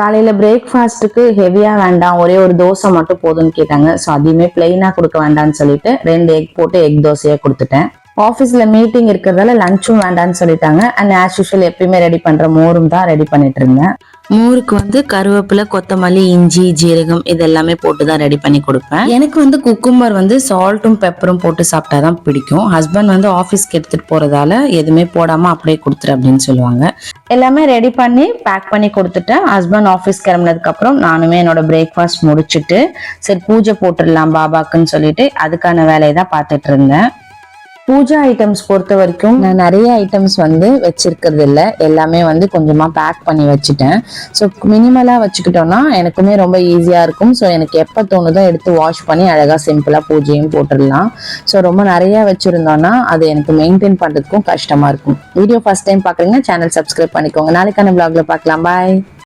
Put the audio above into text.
காலையில பிரேக்ஃபாஸ்ட்டுக்கு ஹெவியா வேண்டாம், ஒரே ஒரு தோசை மட்டும் போதும்னு கேட்டாங்க. ஸோ அதையுமே பிளெயினா கொடுக்க வேண்டாம்னு சொல்லிட்டு 2 எக் போட்டு எக் தோசையா கொடுத்துட்டேன். ஆஃபீஸ்ல மீட்டிங் இருக்கிறதால லஞ்சும் வேண்டாம்னு சொல்லிட்டாங்க. அண்ட் ஆஸ் யூஷுவல் எப்பயுமே ரெடி பண்ற மோரும் தான் ரெடி பண்ணிட்டு இருந்தேன். மோருக்கு வந்து கருவேப்பிலை, கொத்தமல்லி, இஞ்சி, ஜீரகம் இது எல்லாமே போட்டு தான் ரெடி பண்ணி கொடுப்பேன். எனக்கு வந்து குக்கும்பர் வந்து சால்ட்டும் பெப்பரும் போட்டு சாப்பிட்டாதான் பிடிக்கும். ஹஸ்பண்ட் வந்து ஆஃபீஸ்க்கு எடுத்துட்டு போறதால எதுவுமே போடாம அப்படியே கொடுத்துரு அப்படின்னு சொல்லுவாங்க. எல்லாமே ரெடி பண்ணி பேக் பண்ணி கொடுத்துட்டேன். ஹஸ்பண்ட் ஆஃபீஸ் கிளம்புனதுக்கு அப்புறம் நானுமே என்னோட பிரேக்ஃபாஸ்ட் முடிச்சுட்டு சரி பூஜை போட்டுடலாம் பாபாக்குன்னு சொல்லிட்டு அதுக்கான வேலையை தான் பார்த்துட்டு இருந்தேன். பூஜா ஐட்டம்ஸ் பொறுத்த வரைக்கும் நான் நிறைய ஐட்டம்ஸ் வந்து வச்சிருக்கிறது இல்லை, எல்லாமே வந்து கொஞ்சமா பேக் பண்ணி வச்சுட்டேன். ஸோ மினிமலா வச்சுக்கிட்டோம்னா எனக்குமே ரொம்ப ஈஸியா இருக்கும். ஸோ எனக்கு எப்போ தோணுதோ எடுத்து வாஷ் பண்ணி அழகா சிம்பிளா பூஜையும் போட்டுடலாம். ஸோ ரொம்ப நிறைய வச்சிருந்தோம்னா அது எனக்கு மெயின்டைன் பண்றதுக்கும் கஷ்டமா இருக்கும். வீடியோ ஃபர்ஸ்ட் டைம் பாக்குறீங்கன்னா சேனல் சப்ஸ்கிரைப் பண்ணிக்கோங்க. நாளைக்கான vlogல பார்க்கலாம். பாய்.